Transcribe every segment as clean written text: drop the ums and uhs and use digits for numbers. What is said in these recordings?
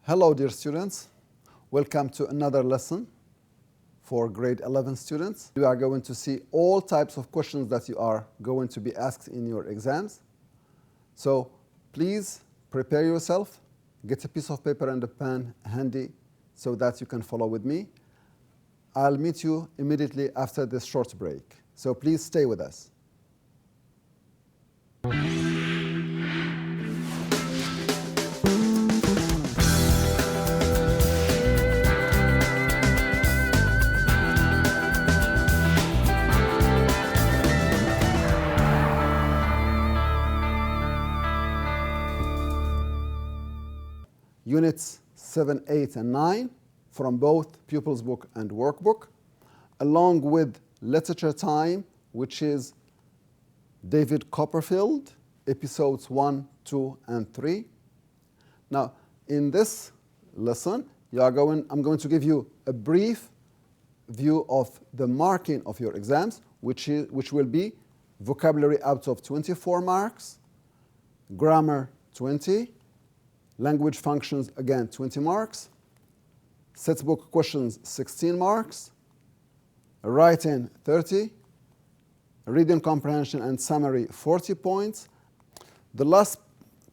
Hello dear students, welcome to another lesson for grade 11 students. We are going to see all types of questions that you are going to be asked in your exams. So please prepare yourself, get a piece of paper and a pen handy so that you can follow with me. I'll meet you immediately after this short break. So please stay with us. Units 7, 8, and 9 from both Pupils Book and Workbook, along with Literature Time, which is David Copperfield, episodes 1, 2, and 3. Now, in this lesson, I'm going to give you a brief view of the marking of your exams, which will be vocabulary out of 24 marks, grammar 20, language functions, again, 20 marks. Set book questions, 16 marks. Writing, 30. Reading comprehension and summary, 40 points. The last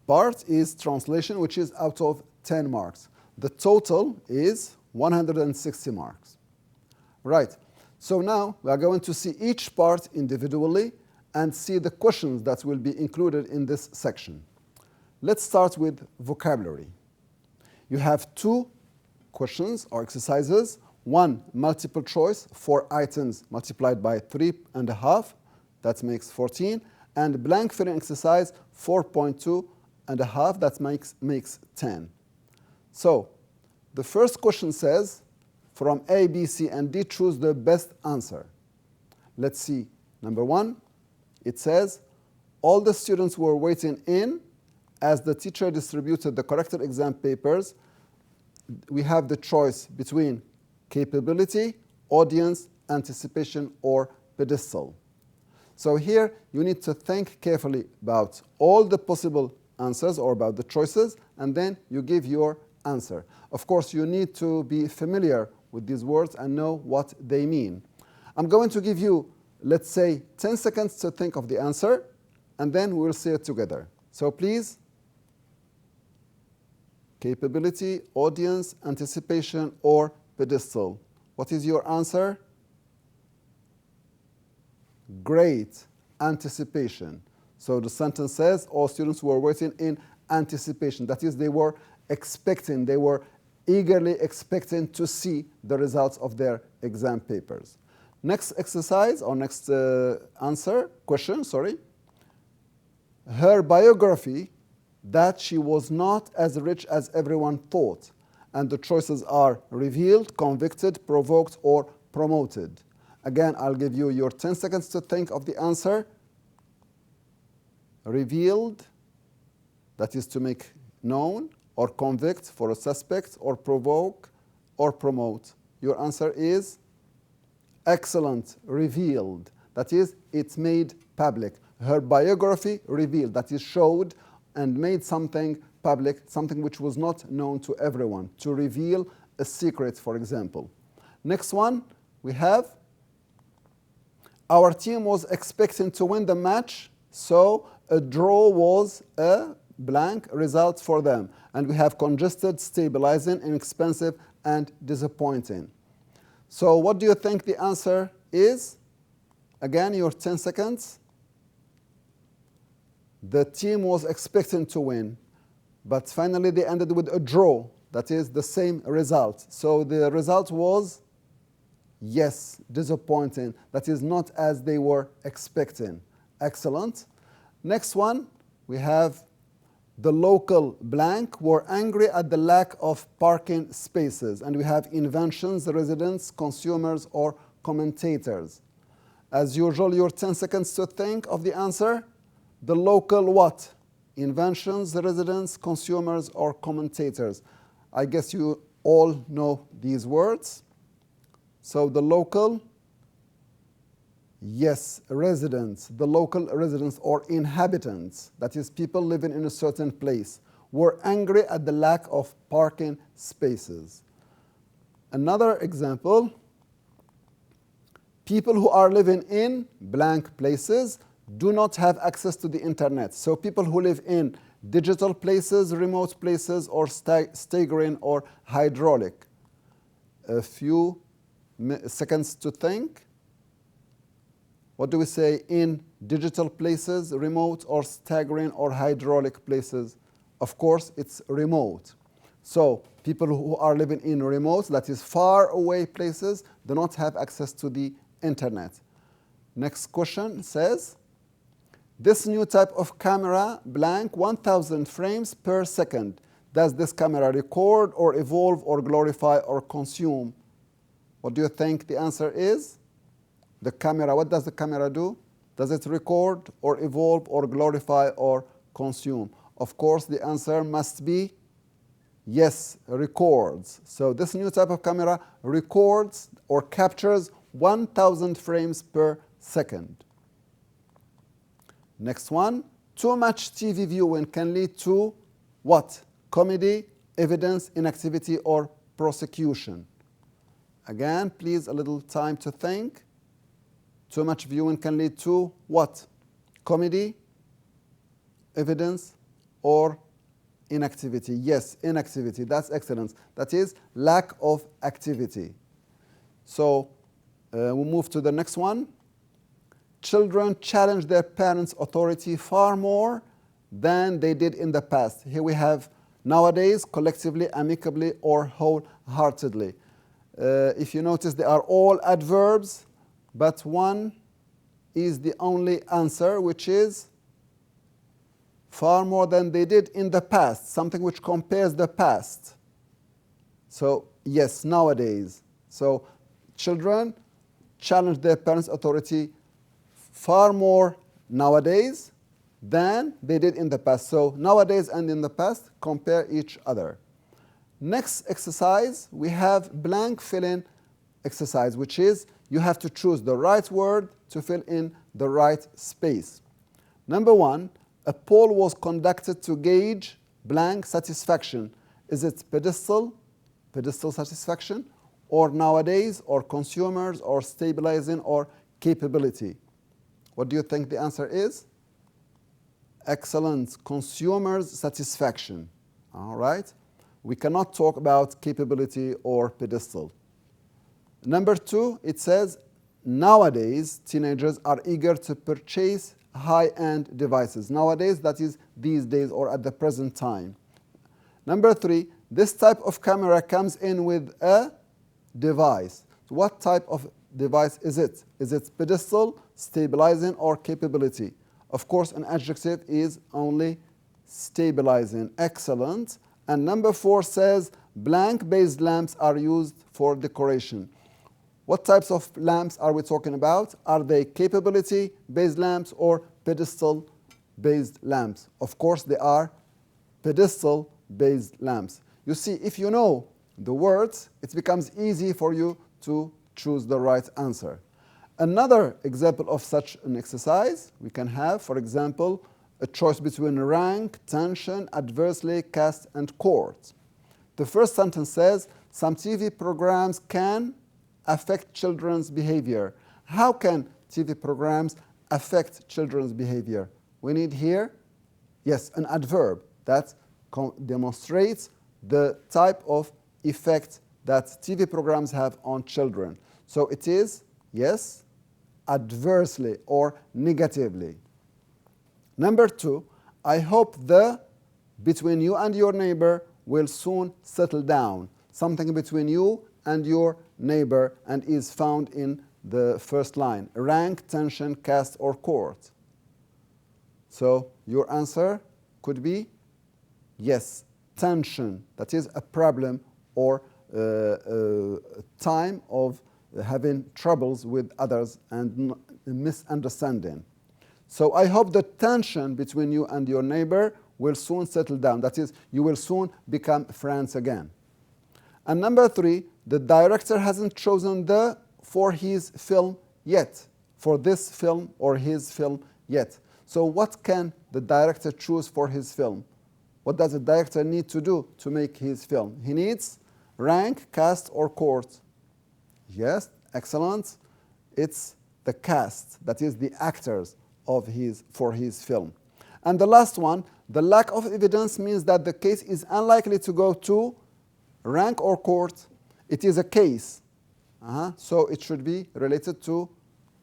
part is translation, which is out of 10 marks. The total is 160 marks. Right. So now we are going to see each part individually and see the questions that will be included in this section. Let's start with vocabulary. You have two questions or exercises. One, multiple choice, 4 items multiplied by 3.5, that makes 14. And blank filling exercise, 4.2.5, that makes 10. So the first question says, from A, B, C, and D, choose the best answer. Let's see. Number 1, it says, all the students were waiting in. As the teacher distributed the corrected exam papers, we have the choice between capability, audience, anticipation, or pedestal. So here you need to think carefully about all the possible answers or about the choices, and then you give your answer. Of course, you need to be familiar with these words and know what they mean. I'm going to give you, let's say, 10 seconds to think of the answer, and then we'll see it together. So please, capability, audience, anticipation, or pedestal. What is your answer? Great. Anticipation. So the sentence says all students were waiting in anticipation. That is, they were expecting, they were eagerly expecting to see the results of their exam papers. Next exercise, or next question. Her biography, that she was not as rich as everyone thought. And the choices are revealed, convicted, provoked, or promoted. Again, I'll give you your 10 seconds to think of the answer. Revealed, that is to make known, or convict for a suspect, or provoke, or promote. Your answer is excellent. Revealed, that is, it's made public. Her biography revealed, that is, showed and made something public, something which was not known to everyone, to reveal a secret, for example. Next one, we have, our team was expecting to win the match, so a draw was a blank result for them. And we have congested, stabilizing, inexpensive, and disappointing. So what do you think the answer is? Again, your 10 seconds. The team was expecting to win, but finally they ended with a draw. That is the same result. So the result was, yes, disappointing. That is not as they were expecting. Excellent. Next one, we have the local blank were angry at the lack of parking spaces. And we have inventions, residents, consumers, or commentators. As usual, your 10 seconds to think of the answer. The local what? Inventions, residents, consumers, or commentators. I guess you all know these words. So the local, yes, residents, the local residents or inhabitants, that is people living in a certain place. were angry at the lack of parking spaces. Another example, people who are living in blank places do not have access to the internet. So people who live in digital places, remote places, or staggering or hydraulic. A few seconds to think. What do we say in digital places, remote or staggering or hydraulic places? Of course, it's remote. So people who are living in remote, that is far away places, do not have access to the internet. Next question says, this new type of camera, blank, 1,000 frames per second. Does this camera record or evolve or glorify or consume? What do you think the answer is? The camera, what does the camera do? Does it record or evolve or glorify or consume? Of course, the answer must be yes, records. So this new type of camera records or captures 1,000 frames per second. Next one, too much TV viewing can lead to what? Comedy, evidence, inactivity, or prosecution. Again, please, a little time to think. Too much viewing can lead to what? Comedy, evidence, or inactivity. Yes, inactivity. That's excellent. That is lack of activity. So we'll move to the next one. Children challenge their parents' authority far more than they did in the past. Here we have nowadays, collectively, amicably, or wholeheartedly. If you notice, they are all adverbs, but one is the only answer, which is far more than they did in the past, something which compares the past. So, yes, nowadays. So, children challenge their parents' authority far more nowadays than they did in the past. So, nowadays and in the past, compare each other. Next exercise, we have blank fill-in exercise, which is you have to choose the right word to fill in the right space. Number one, a poll was conducted to gauge blank satisfaction. Is it pedestal satisfaction, or nowadays, or consumers, or stabilizing, or capability? What do you think the answer is? Excellent. Consumers' satisfaction. All right? We cannot talk about capability or pedestal. Number two, it says, nowadays, teenagers are eager to purchase high-end devices. Nowadays, that is these days or at the present time. Number three, this type of camera comes in with a device. What type of device is it? Is it pedestal, stabilizing, or capability? Of course, an adjective is only stabilizing. Excellent. And number four says, blank-based lamps are used for decoration. What types of lamps are we talking about? Are they capability-based lamps or pedestal-based lamps? Of course, they are pedestal-based lamps. You see, if you know the words, it becomes easy for you to choose the right answer. Another example of such an exercise, we can have, for example, a choice between rank, tension, adversely, cast, and court. The first sentence says, some TV programs can affect children's behavior. How can TV programs affect children's behavior? We need here, yes, an adverb that demonstrates the type of effect that TV programs have on children. So it is, yes, adversely or negatively. Number two, I hope the between you and your neighbor will soon settle down. Something between you and your neighbor and is found in the first line. Rank, tension, caste, or court. So your answer could be yes, tension. That is a problem or time of having troubles with others and misunderstanding. So I hope the tension between you and your neighbor will soon settle down. That is, you will soon become friends again. And number three, the director hasn't chosen for his film yet, for this film or his film yet. So what can the director choose for his film? What does the director need to do to make his film? He needs rank, cast, or court. Yes, excellent. It's the cast, that is the actors for his film. And the last one, the lack of evidence means that the case is unlikely to go to rank or court. It is a case. So it should be related to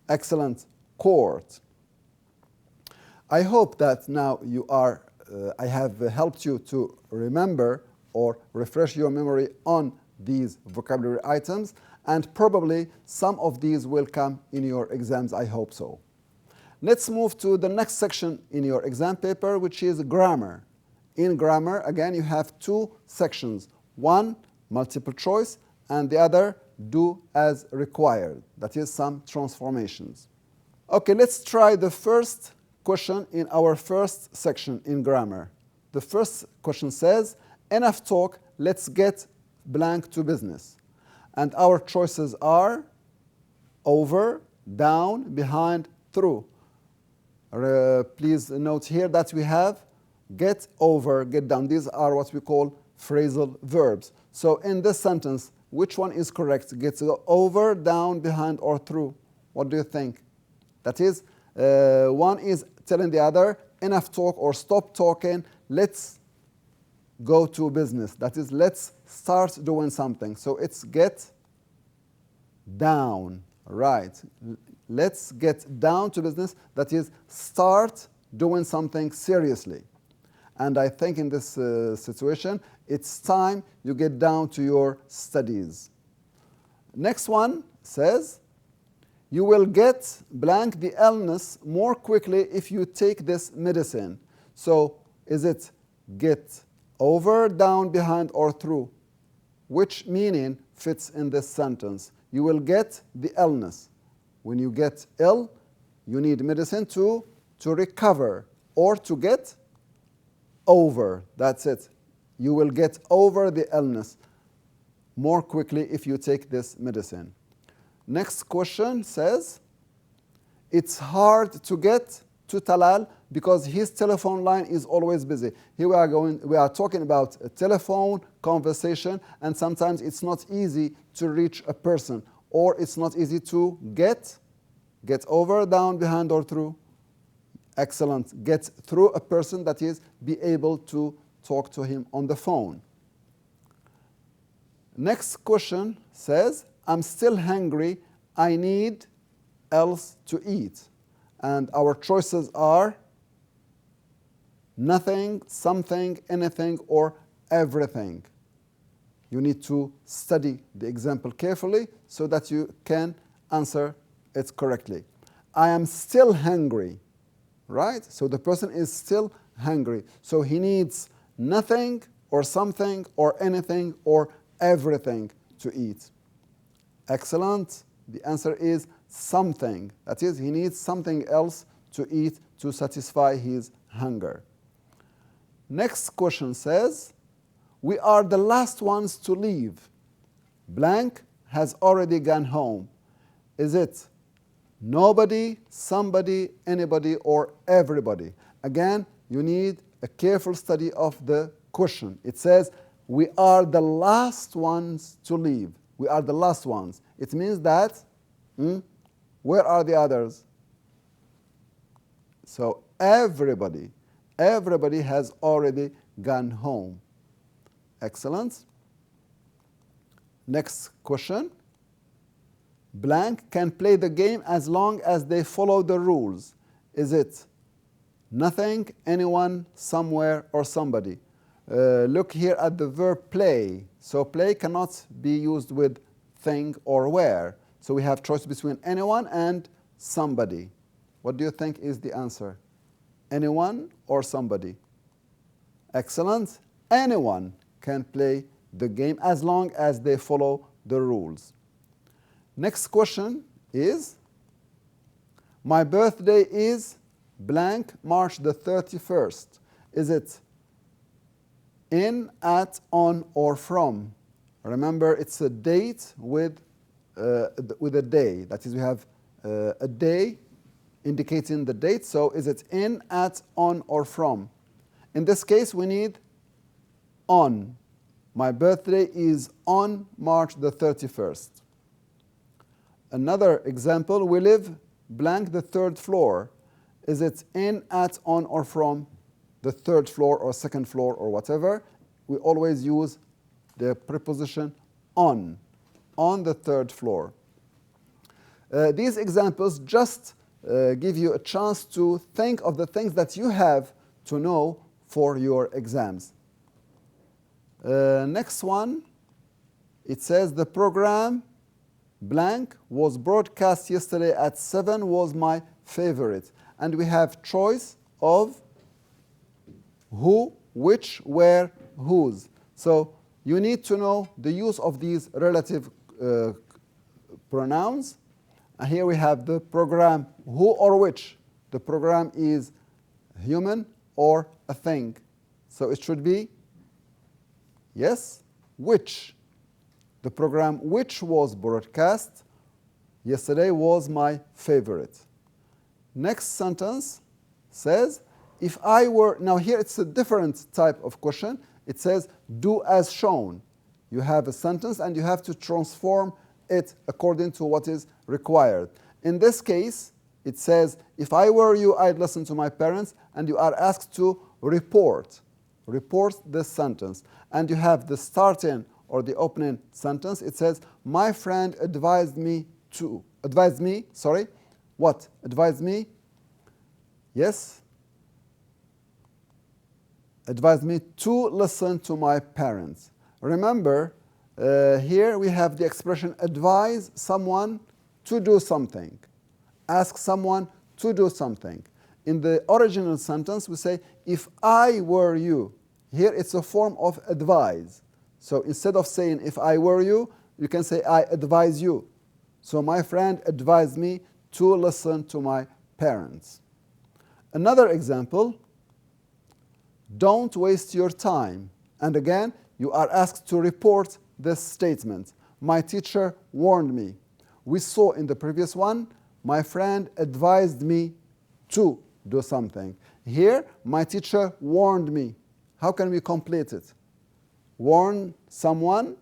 excellent court. I hope that now I have helped you to remember or refresh your memory on these vocabulary items, and probably some of these will come in your exams, I hope so. Let's move to the next section in your exam paper, which is grammar. In grammar, again, you have two sections. One, multiple choice, and the other, do as required. That is some transformations. Okay, let's try the first question in our first section in grammar. The first question says, enough talk, let's get blank to business. And our choices are over, down, behind, through. Please note here that we have get over, get down. These are what we call phrasal verbs. So in this sentence, which one is correct? Get over, down, behind, or through? What do you think? That is, one is telling the other, enough talk or stop talking, let's go to business. That is, let's start doing something. So it's get down, right? Let's get down to business. That is, start doing something seriously. And I think in this situation, it's time you get down to your studies. Next one says, you will get blank the illness more quickly if you take this medicine. So is it get over, down, behind, or through? Which meaning fits in this sentence? You will get the illness. When you get ill, you need medicine to recover or to get over. That's it. You will get over the illness more quickly if you take this medicine. Next question says, it's hard to get to Talal because his telephone line is always busy. Here we are talking about a telephone conversation, and sometimes it's not easy to reach a person, or it's not easy to get over, down, behind, or through. Excellent. Get through a person, that is, be able to talk to him on the phone. Next question says, I'm still hungry, I need else to eat. And our choices are nothing, something, anything, or everything. You need to study the example carefully so that you can answer it correctly. I am still hungry, right? So the person is still hungry. So he needs nothing or something or anything or everything to eat. Excellent. The answer is something. That is, he needs something else to eat to satisfy his hunger. Next question says, we are the last ones to leave. Blank has already gone home. Is it nobody, somebody, anybody, or everybody? Again, you need a careful study of the question. It says, we are the last ones to leave. We are the last ones. It means that, where are the others? So everybody has already gone home. Excellent. Next question. Blank can play the game as long as they follow the rules. Is it nothing, anyone, somewhere, or somebody? Look here at the verb play. So play cannot be used with thing or where. So we have choice between anyone and somebody. What do you think is the answer? Anyone or somebody? Excellent. Anyone can play the game as long as they follow the rules. Next question is, my birthday is blank March the 31st. Is it in, at, on, or from? Remember, it's a date with a day. That is, we have a day indicating the date. So is it in, at, on, or from? In this case, we need on. My birthday is on March the 31st. Another example, we live blank the third floor. Is it in, at, on, or from the third floor or second floor or whatever? We always use the preposition on the third floor. These examples just give you a chance to think of the things that you have to know for your exams. Next one, it says the program blank was broadcast yesterday at 7 was my favorite. And we have choice of who, which, where, whose. So you need to know the use of these relative pronouns. And here we have the program who or which. The program is human or a thing. So it should be, yes, which. The program which was broadcast yesterday was my favorite. Next sentence says, if I were, now here it's a different type of question. It says, do as shown. You have a sentence and you have to transform it according to what is required. In this case, it says, if I were you, I'd listen to my parents, and you are asked to report this sentence. And you have the starting or the opening sentence. It says, my friend advised me, what? Advised me? Yes? Advised me to listen to my parents. Remember, here we have the expression advise someone to do something. Ask someone to do something. In the original sentence, we say, if I were you. Here it's a form of advise. So instead of saying, if I were you, you can say, I advise you. So my friend advised me to listen to my parents. Another example, don't waste your time. And again, you are asked to report this statement. My teacher warned me. We saw in the previous one, my friend advised me to do something. Here, my teacher warned me. How can we complete it? Warn someone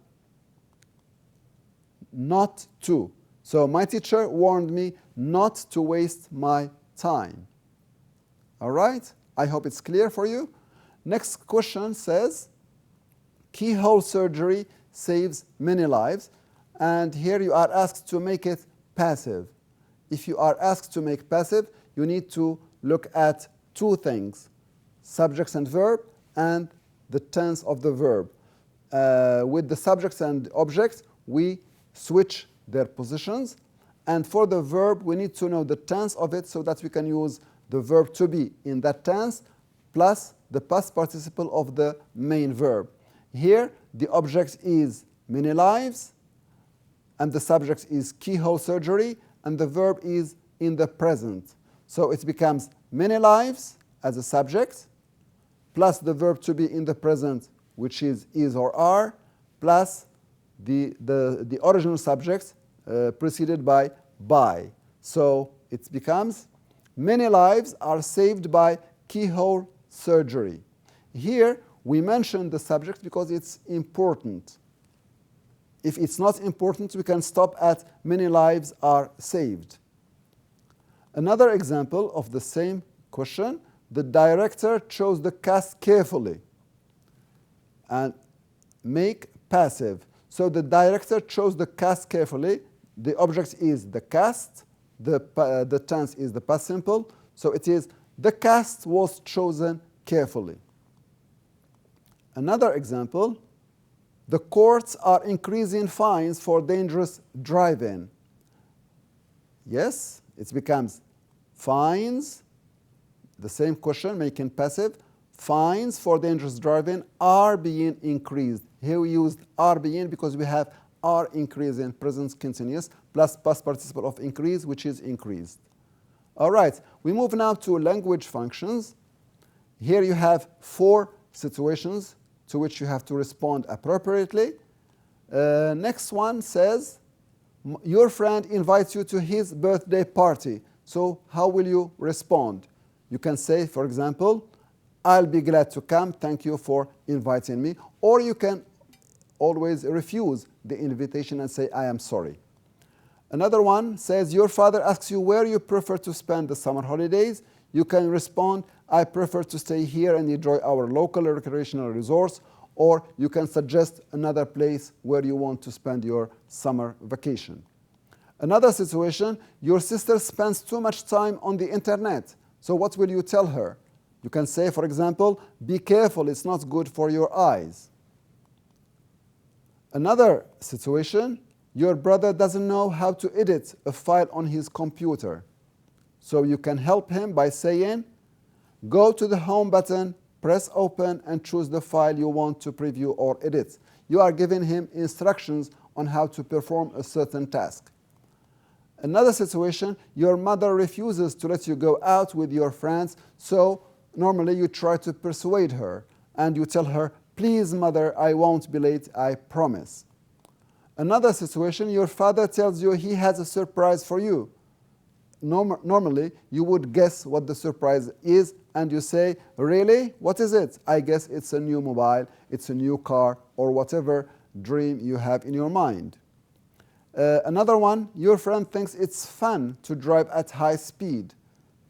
not to. So my teacher warned me not to waste my time. All right? I hope it's clear for you. Next question says, keyhole surgery saves many lives. And here you are asked to make it passive. If you are asked to make passive, you need to look at two things, subjects and verb, and the tense of the verb. With the subjects and objects, we switch their positions. And for the verb, we need to know the tense of it so that we can use the verb to be in that tense plus the past participle of the main verb. Here, the object is many lives, and the subject is keyhole surgery, and the verb is in the present. So it becomes many lives as a subject, plus the verb to be in the present, which is or are, plus the original subject preceded by. So it becomes many lives are saved by keyhole surgery. Here we mention the subject because it's important. If it's not important, we can stop at many lives are saved. Another example of the same question, the director chose the cast carefully. And make passive. So the director chose the cast carefully. The object is the cast. The tense is the past simple. So it is the cast was chosen carefully. Another example, the courts are increasing fines for dangerous driving. Yes, it becomes fines, the same question, making passive. Fines for dangerous driving are being increased. Here we used are being because we have are increasing, present continuous, plus past participle of increase, which is increased. All right, we move now to language functions. Here you have 4 situations to which you have to respond appropriately. Next one says, your friend invites you to his birthday party. So how will you respond? You can say, for example, I'll be glad to come. Thank you for inviting me. Or you can always refuse the invitation and say, I am sorry. Another one says, your father asks you where you prefer to spend the summer holidays. You can respond, I prefer to stay here and enjoy our local recreational resorts. Or you can suggest another place where you want to spend your summer vacation. Another situation, your sister spends too much time on the internet. So what will you tell her? You can say, for example, be careful, it's not good for your eyes. Another situation, your brother doesn't know how to edit a file on his computer. So you can help him by saying, go to the home button, press open and choose the file you want to preview or edit. You are giving him instructions on how to perform a certain task. Another situation, your mother refuses to let you go out with your friends, so normally you try to persuade her and you tell her, please mother, I won't be late, I promise. Another situation, your father tells you he has a surprise for you. Normally, you would guess what the surprise is and you say, really? What is it? I guess it's a new mobile, it's a new car, or whatever dream you have in your mind. Another one, your friend thinks it's fun to drive at high speed.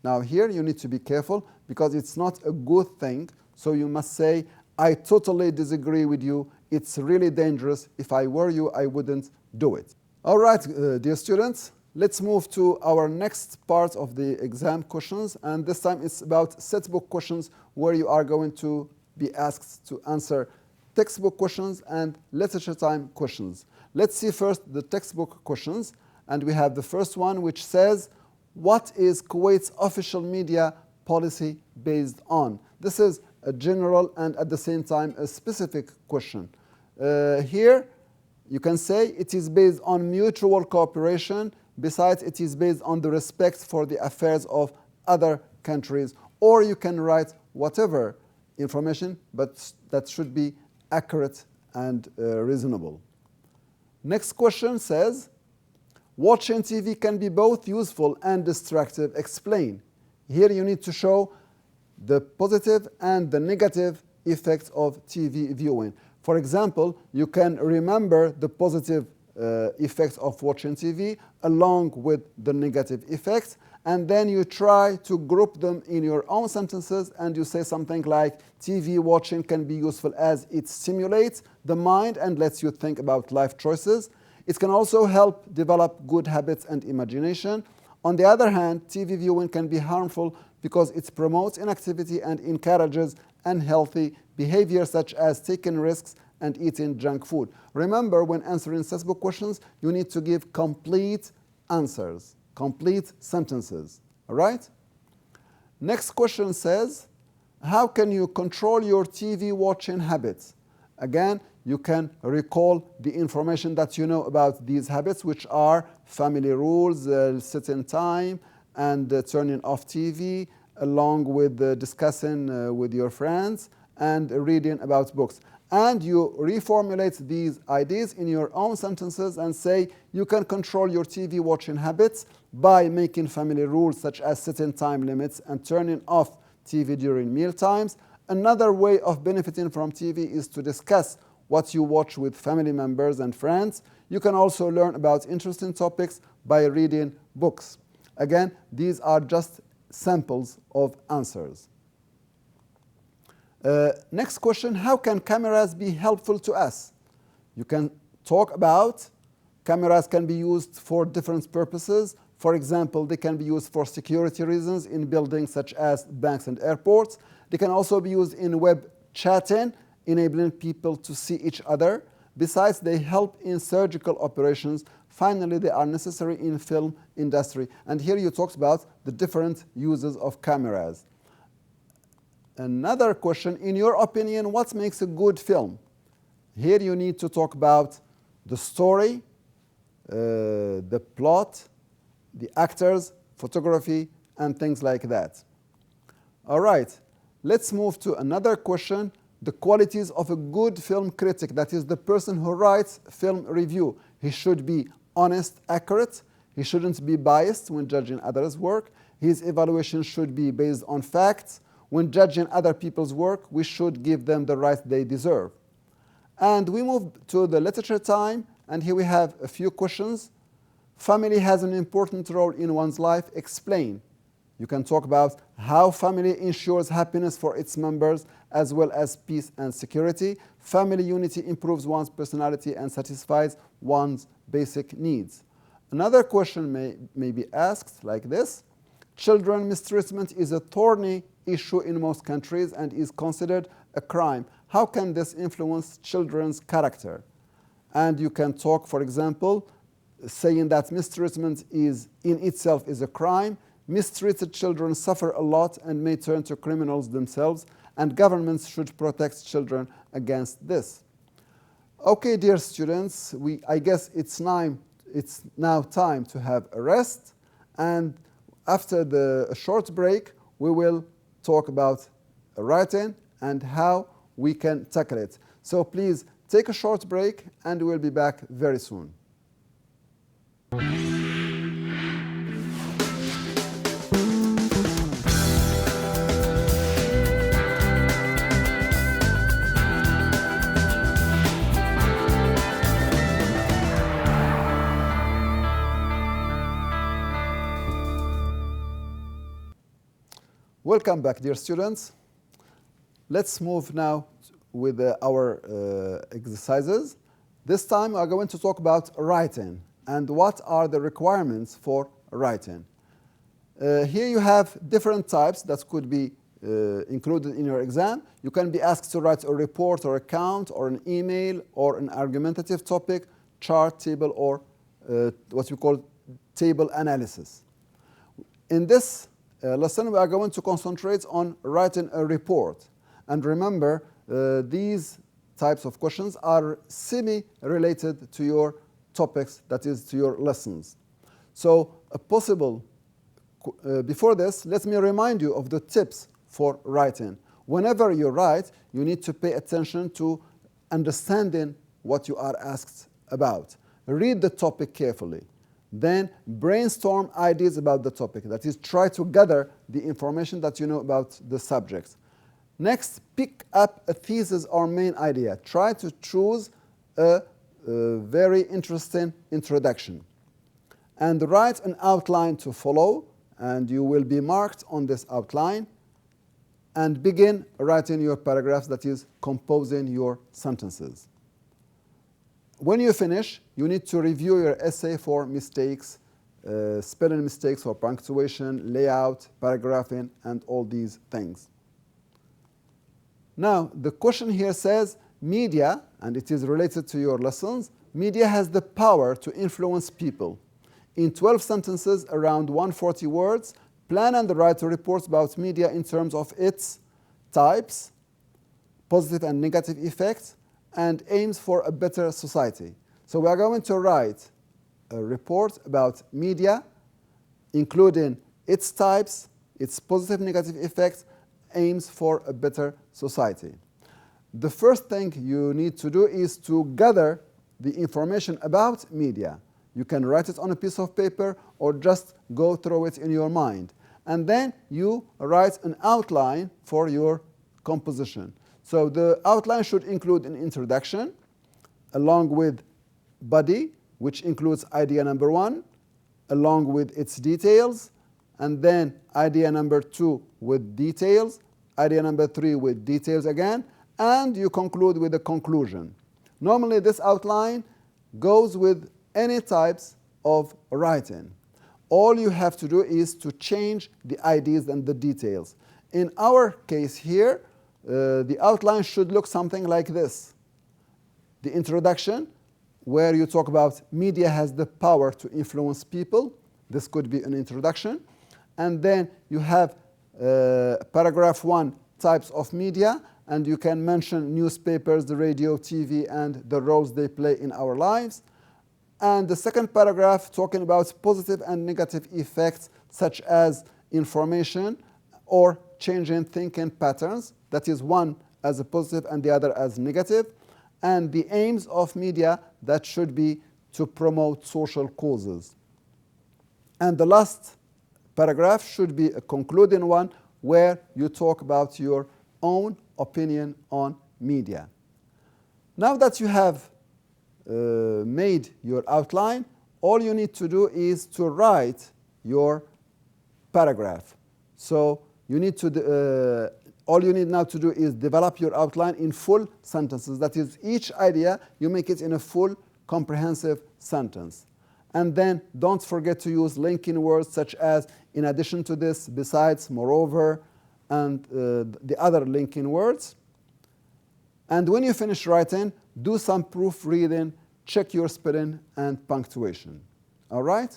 Now here you need to be careful because it's not a good thing. So you must say, I totally disagree with you. It's really dangerous. If I were you, I wouldn't do it. All right, dear students, let's move to our next part of the exam questions. And this time it's about set book questions where you are going to be asked to answer textbook questions and literature time questions. Let's see first the textbook questions. And we have the first one which says, what is Kuwait's official media policy based on? This is a general and at the same time a specific question. Here you can say it is based on mutual cooperation. Besides, it is based on the respect for the affairs of other countries. Or you can write whatever information, but that should be accurate and reasonable. Next question says, watching TV can be both useful and destructive. Explain. Here you need to show the positive and the negative effects of TV viewing. For example, you can remember the positive effects of watching TV along with the negative effects, and then you try to group them in your own sentences and you say something like, TV watching can be useful as it stimulates the mind and lets you think about life choices. It can also help develop good habits and imagination. On the other hand, TV viewing can be harmful because it promotes inactivity and encourages unhealthy behavior such as taking risks and eating junk food. Remember, when answering textbook questions, you need to give complete answers, complete sentences. All right? Next question says, how can you control your TV watching habits? Again, you can recall the information that you know about these habits, which are family rules, sitting time, and turning off TV, along with discussing with your friends and reading about books. And you reformulate these ideas in your own sentences and say you can control your TV watching habits by making family rules such as setting time limits and turning off TV during meal times. Another way of benefiting from TV is to discuss what you watch with family members and friends. You can also learn about interesting topics by reading books. Again, these are just samples of answers. Next question, how can cameras be helpful to us? You can talk about cameras can be used for different purposes. For example, they can be used for security reasons in buildings such as banks and airports. They can also be used in web chatting, enabling people to see each other. Besides, they help in surgical operations. Finally, they are necessary in film industry. And here you talked about the different uses of cameras. Another question, in your opinion, what makes a good film? Here you need to talk about the story, the plot, the actors, photography, and things like that. All right, let's move to another question, the qualities of a good film critic, that is the person who writes film review. He should be honest, accurate. He shouldn't be biased when judging others' work. His evaluation should be based on facts. When judging other people's work, we should give them the rights they deserve. And we move to the literature time, and here we have a few questions. Family has an important role in one's life. Explain. You can talk about how family ensures happiness for its members as well as peace and security. Family unity improves one's personality and satisfies one's basic needs. Another question may be asked like this. Children mistreatment is a thorny issue in most countries and is considered a crime. How can this influence children's character? And you can talk, for example, saying that mistreatment is in itself is a crime. Mistreated children suffer a lot and may turn to criminals themselves, and governments should protect children against this. Okay, dear students, I guess it's now time to have a rest, and after the short break, we will talk about writing and how we can tackle it. So please take a short break, and we'll be back very soon. Welcome back, dear students. Let's move now with our exercises. This time we are going to talk about writing and what are the requirements for writing. Here you have different types that could be included in your exam. You can be asked to write a report or account or an email or an argumentative topic, chart, table, or what we call table analysis. In this lesson, we are going to concentrate on writing a report. And remember, these types of questions are semi-related to your topics, that is, to your lessons. So, before this, let me remind you of the tips for writing. Whenever you write, you need to pay attention to understanding what you are asked about. Read the topic carefully. Then brainstorm ideas about the topic. That is, try to gather the information that you know about the subject. Next, pick up a thesis or main idea. Try to choose a very interesting introduction. And write an outline to follow, and you will be marked on this outline. And begin writing your paragraphs, that is, composing your sentences. When you finish, you need to review your essay for mistakes, spelling mistakes or punctuation, layout, paragraphing, and all these things. Now, the question here says, media, and it is related to your lessons, media has the power to influence people. In 12 sentences, around 140 words, plan and write a report about media in terms of its types, positive and negative effects, and aims for a better society. So we are going to write a report about media, including its types, its positive, negative effects, aims for a better society. The first thing you need to do is to gather the information about media. You can write it on a piece of paper or just go through it in your mind. And then you write an outline for your composition. So the outline should include an introduction along with body, which includes idea number 1, along with its details, and then idea number 2 with details, idea number 3 with details again, and you conclude with a conclusion. Normally this outline goes with any types of writing. All you have to do is to change the ideas and the details. In our case here, the outline should look something like this. The introduction, where you talk about media has the power to influence people. This could be an introduction. And then you have paragraph 1, types of media, and you can mention newspapers, the radio, TV, and the roles they play in our lives. And the second paragraph talking about positive and negative effects such as information or changing thinking patterns. That is one as a positive and the other as negative. And the aims of media that should be to promote social causes. And the last paragraph should be a concluding one where you talk about your own opinion on media. Now that you have made your outline, all you need to do is to write your paragraph. So you need to all you need now to do is develop your outline in full sentences. That is, each idea you make it in a full comprehensive sentence. And then don't forget to use linking words such as in addition to this, besides, moreover, and the other linking words. And when you finish writing, do some proofreading, check your spelling and punctuation. All right?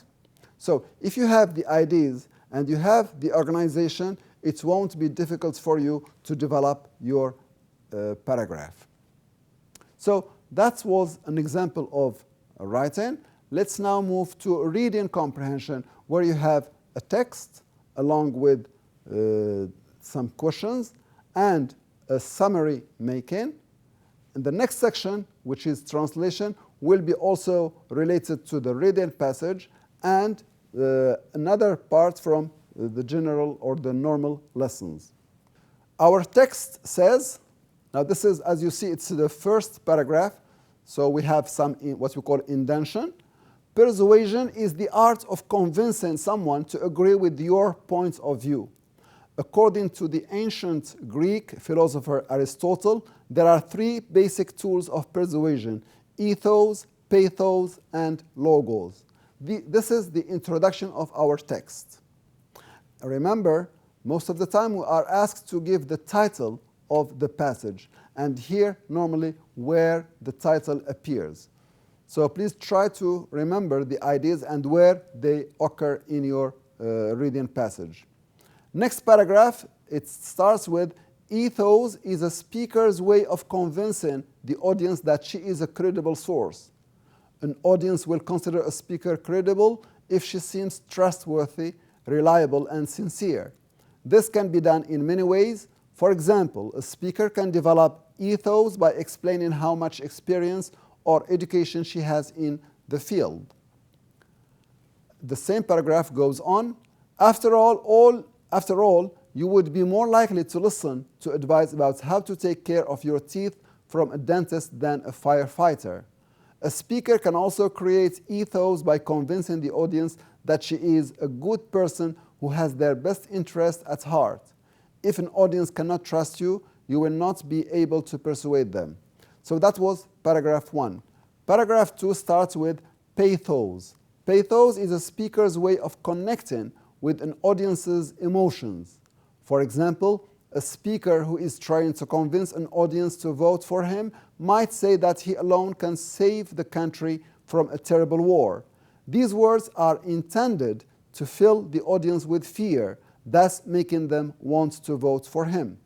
So if you have the ideas and you have the organization, it won't be difficult for you to develop your paragraph. So that was an example of writing. Let's now move to reading comprehension, where you have a text along with some questions and a summary making. And the next section, which is translation, will be also related to the reading passage and another part from the general or the normal lessons. Our text says, now this is, as you see, it's the first paragraph, so we have some what we call indentation. Persuasion is the art of convincing someone to agree with your point of view. According to the ancient Greek philosopher Aristotle, there are three basic tools of persuasion: ethos, pathos, and logos. This is the introduction of our text. Remember, most of the time we are asked to give the title of the passage, and here normally where the title appears. So please try to remember the ideas and where they occur in your reading passage. Next paragraph, it starts with, ethos is a speaker's way of convincing the audience that she is a credible source. An audience will consider a speaker credible if she seems trustworthy, reliable, and sincere. This can be done in many ways. For example, a speaker can develop ethos by explaining how much experience or education she has in the field. The same paragraph goes on. After all, you would be more likely to listen to advice about how to take care of your teeth from a dentist than a firefighter. A speaker can also create ethos by convincing the audience that she is a good person who has their best interest at heart. If an audience cannot trust you, you will not be able to persuade them. So that was paragraph 1. Paragraph 2 starts with pathos. Pathos is a speaker's way of connecting with an audience's emotions. For example, a speaker who is trying to convince an audience to vote for him might say that he alone can save the country from a terrible war. These words are intended to fill the audience with fear, thus making them want to vote for him.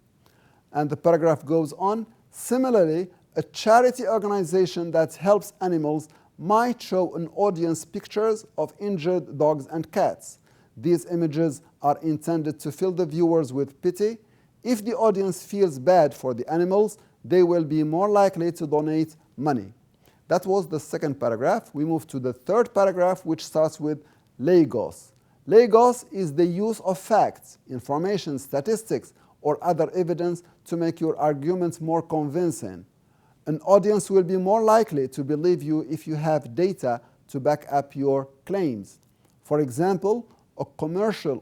And the paragraph goes on. Similarly, a charity organization that helps animals might show an audience pictures of injured dogs and cats. These images are intended to fill the viewers with pity. If the audience feels bad for the animals, they will be more likely to donate money. That was the second paragraph. We move to the third paragraph, which starts with logos. Logos is the use of facts, information, statistics, or other evidence to make your arguments more convincing. An audience will be more likely to believe you if you have data to back up your claims. For example, a commercial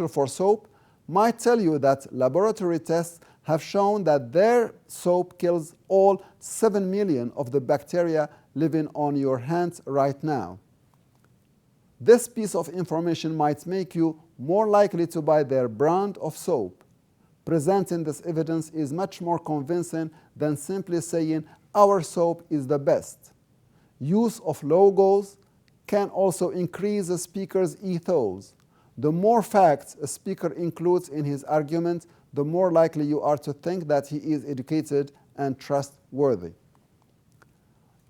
for soap might tell you that laboratory tests have shown that their soap kills all 7 million of the bacteria living on your hands right now. This piece of information might make you more likely to buy their brand of soap. Presenting this evidence is much more convincing than simply saying our soap is the best. Use of logos can also increase a speaker's ethos. The more facts a speaker includes in his argument, the more likely you are to think that he is educated and trustworthy.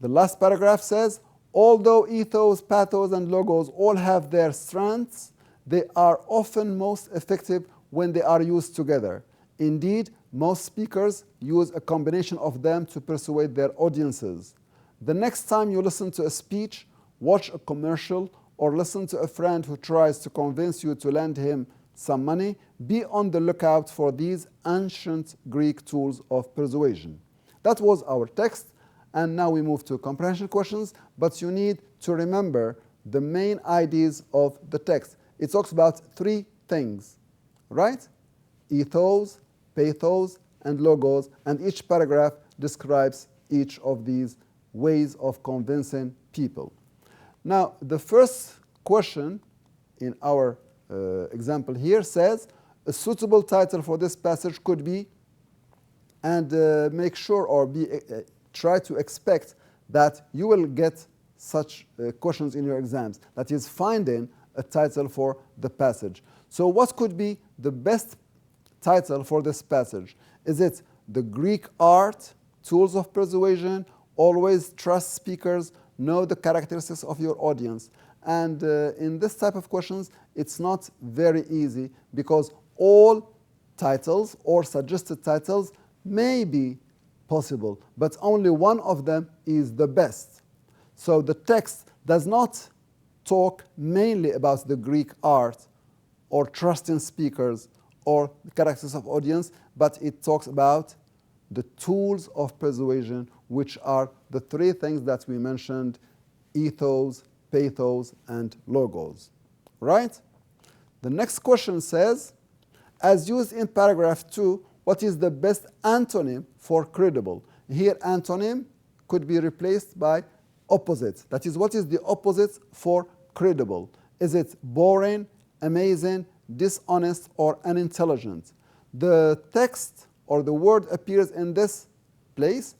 The last paragraph says, although ethos, pathos, and logos all have their strengths, they are often most effective when they are used together. Indeed, most speakers use a combination of them to persuade their audiences. The next time you listen to a speech, watch a commercial, or listen to a friend who tries to convince you to lend him some money. Be on the lookout for these ancient Greek tools of persuasion. That was our text, and now we move to comprehension questions, but you need to remember the main ideas of the text. It talks about three things, right? Ethos, pathos, and logos, and each paragraph describes each of these ways of convincing people. Now, the first question in our example here says, a suitable title for this passage could be, and make sure or try to expect that you will get such questions in your exams, that is finding a title for the passage. So what could be the best title for this passage? Is it the Greek art, tools of persuasion, always trust speakers, know the characteristics of your audience? And in this type of questions, it's not very easy because all titles or suggested titles may be possible, but only one of them is the best. So the text does not talk mainly about the Greek art or trusting speakers or the characteristics of audience, but it talks about the tools of persuasion, which are the three things that we mentioned: ethos, pathos, and logos. Right? The next question says, as used in paragraph 2, what is the best antonym for credible? Here, antonym could be replaced by opposite. That is, what is the opposite for credible? Is it boring, amazing, dishonest, or unintelligent? The text or the word appears in this place.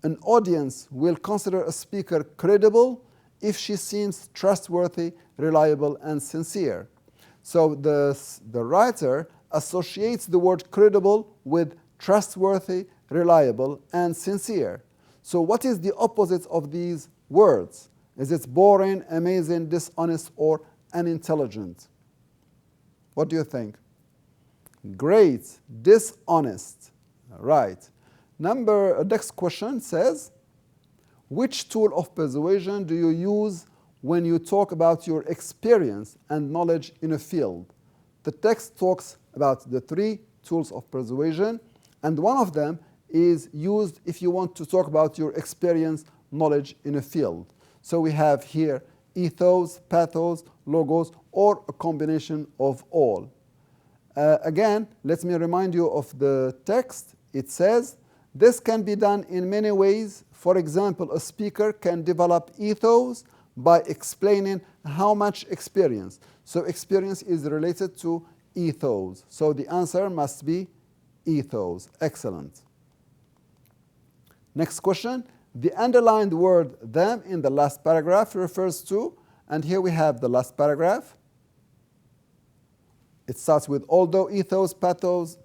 An audience will consider a speaker credible if she seems trustworthy, reliable, and sincere. So the writer associates the word credible with trustworthy, reliable, and sincere. So what is the opposite of these words? Is it boring, amazing, dishonest, or unintelligent? What do you think? Great, dishonest. Right. Next question says, which tool of persuasion do you use when you talk about your experience and knowledge in a field? The text talks about the three tools of persuasion, and one of them is used if you want to talk about your experience, knowledge in a field. So we have here ethos, pathos, logos, or a combination of all. Again, let me remind you of the text. It says, this can be done in many ways. For example, a speaker can develop ethos by explaining how much experience. So experience is related to ethos. So the answer must be ethos. Excellent. Next question. The underlined word them in the last paragraph refers to, and here we have the last paragraph. It starts with, although ethos, pathos,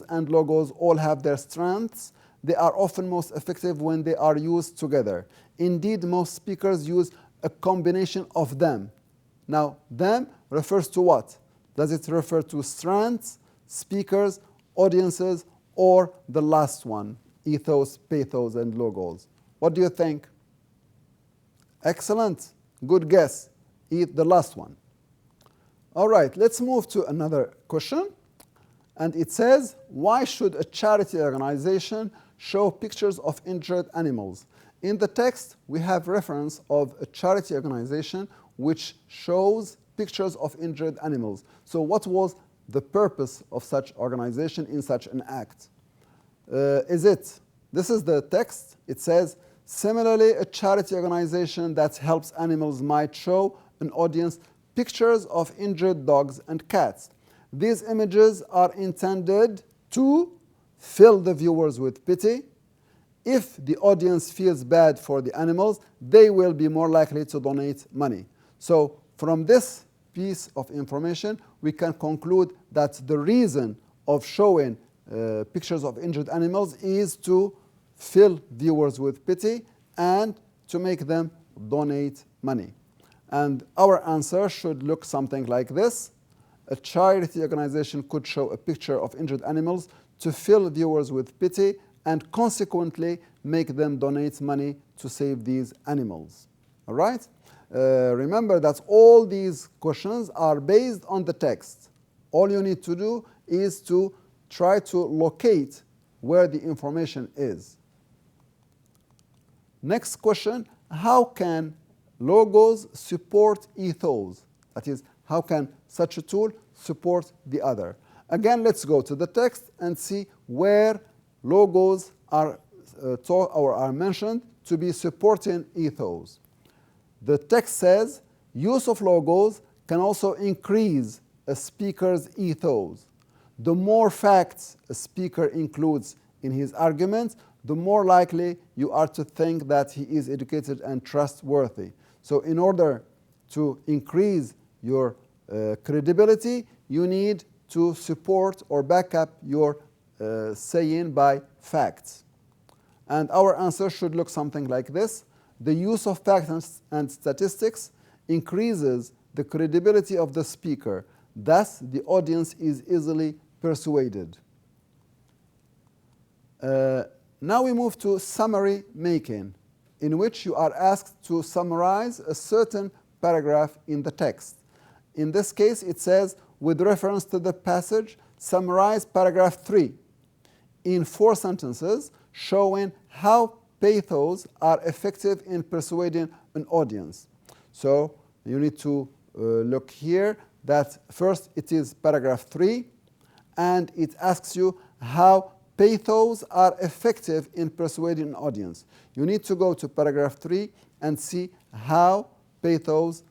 and logos all have their strengths, they are often most effective when they are used together. Indeed, most speakers use a combination of them. Now, them refers to what? Does it refer to strengths, speakers, audiences, or the last one, ethos, pathos, and logos? What do you think? Excellent. Good guess. The last one. All right, let's move to another question. And it says, why should a charity organization show pictures of injured animals? In the text, we have reference of a charity organization which shows pictures of injured animals. So what was the purpose of such organization in such an act? This is the text. It says, similarly, a charity organization that helps animals might show an audience pictures of injured dogs and cats. These images are intended to fill the viewers with pity. If the audience feels bad for the animals, they will be more likely to donate money. So from this piece of information, we can conclude that the reason of showing pictures of injured animals is to fill viewers with pity and to make them donate money. And our answer should look something like this. A charity organization could show a picture of injured animals to fill viewers with pity and consequently make them donate money to save these animals. All right? Remember that all these questions are based on the text. All you need to do is to try to locate where the information is. Next question, how can logos support ethos? That is, how can such a tool support the other? Again, let's go to the text and see where logos are taught or are mentioned to be supporting ethos. The text says, use of logos can also increase a speaker's ethos. The more facts a speaker includes in his arguments, the more likely you are to think that he is educated and trustworthy. So in order to increase your credibility, you need to support or back up your saying by facts. And our answer should look something like this. The use of facts and statistics increases the credibility of the speaker. Thus, the audience is easily persuaded. Now we move to summary making, in which you are asked to summarize a certain paragraph in the text. In this case, it says, with reference to the passage, summarize paragraph 3 in 4 sentences, showing how pathos are effective in persuading an audience. So you need to look here that first it is paragraph 3, and it asks you how pathos are effective in persuading an audience. You need to go to paragraph 3 and see how pathos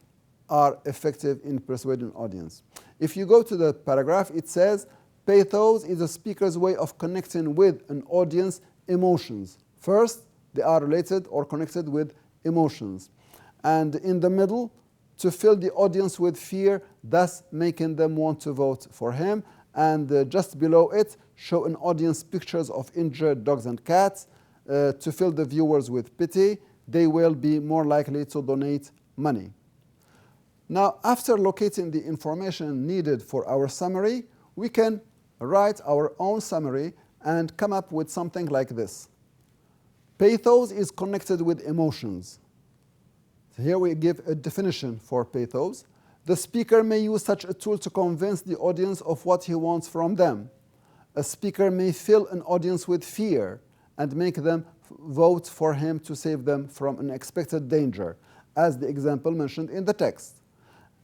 are effective in persuading an audience. If you go to the paragraph, it says, pathos is a speaker's way of connecting with an audience emotions. First, they are related or connected with emotions. And in the middle, to fill the audience with fear, thus making them want to vote for him. And just below it, show an audience pictures of injured dogs and cats to fill the viewers with pity. They will be more likely to donate money. Now, after locating the information needed for our summary, we can write our own summary and come up with something like this. Pathos is connected with emotions. So here we give a definition for pathos. The speaker may use such a tool to convince the audience of what he wants from them. A speaker may fill an audience with fear and make them vote for him to save them from unexpected danger, as the example mentioned in the text.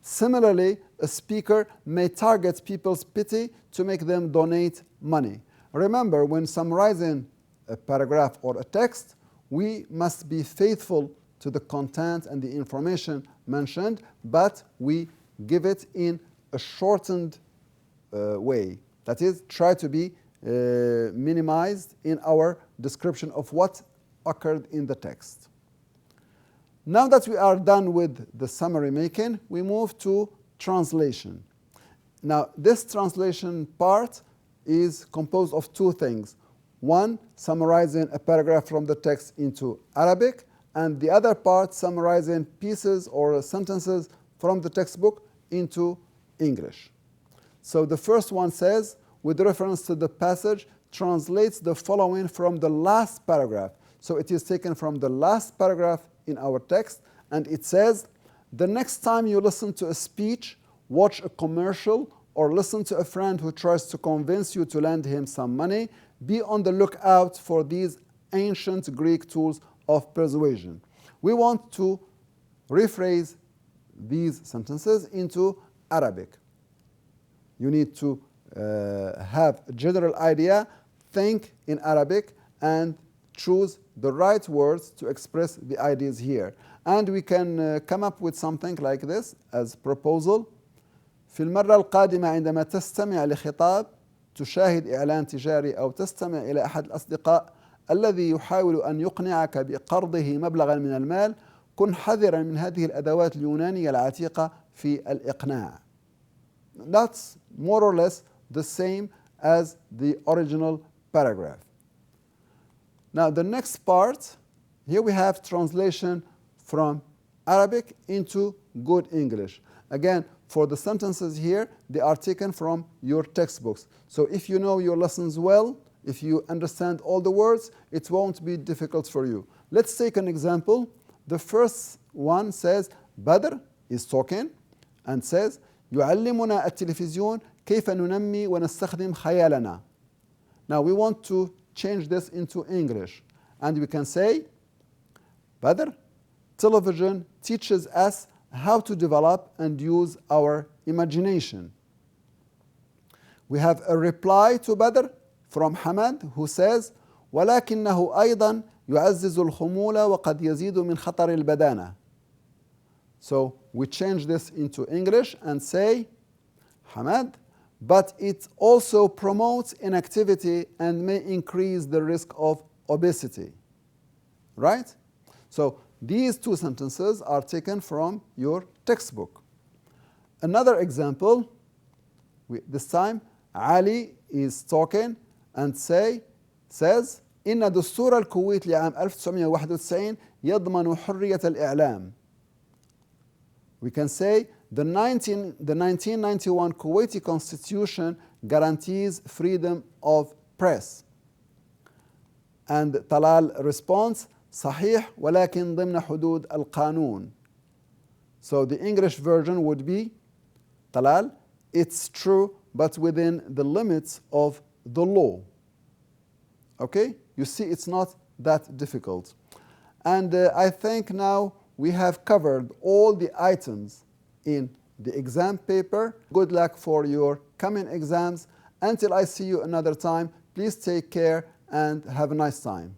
Similarly, a speaker may target people's pity to make them donate money. Remember, when summarizing a paragraph or a text, we must be faithful to the content and the information mentioned, but we give it in a shortened way. That is, try to be minimized in our description of what occurred in the text. Now that we are done with the summary making, we move to translation. Now, this translation part is composed of 2 things. One, summarizing a paragraph from the text into Arabic, and the other part summarizing pieces or sentences from the textbook into English. So the first one says, with reference to the passage, translates the following from the last paragraph. So it is taken from the last paragraph in our text, and it says, the next time you listen to a speech, watch a commercial, or listen to a friend who tries to convince you to lend him some money, be on the lookout for these ancient Greek tools of persuasion. We want to rephrase these sentences into Arabic. You need to have a general idea, think in Arabic, and choose the right words to express the ideas here. And we can come up with something like this as proposal. في المرة القادمة عندما تستمع لخطاب، تشاهد إعلان تجاري أو تستمع إلى أحد الأصدقاء الذي يحاول أن يقنعك بقرضه مبلغا من المال، كن حذرا من هذه الأدوات اليونانية العتيقة في الإقناع. That's more or less the same as the original paragraph. Now the next part, here we have translation from Arabic into good English. Again, for the sentences here, they are taken from your textbooks. So if you know your lessons well, if you understand all the words, it won't be difficult for you. Let's take an example. The first one says, Badr is talking and says, يعلمنا التلفزيون كيف ننمي ونستخدم خيالنا. Now we want to change this into English, and we can say Badr, television teaches us how to develop and use our imagination. We have a reply to Badr from Hamad who says ولكنه أيضا يعزز الخمول وقد يزيد من خطر البدانة. So we change this into English and say Hamad, but it also promotes inactivity and may increase the risk of obesity. Right? So these two sentences are taken from your textbook. Another example, this time Ali is talking and says إن دستور الكويت لعام 1991 يضمن حرية الإعلام. We can say the 1991 Kuwaiti Constitution guarantees freedom of press. And Talal responds صحيح ولكن ضمن حدود القانون. So the English version would be Talal, it's true but within the limits of the law. Okay? You see, it's not that difficult. And I think now we have covered all the items in the exam paper. Good luck for your coming exams. Until I see you another time, please take care and have a nice time.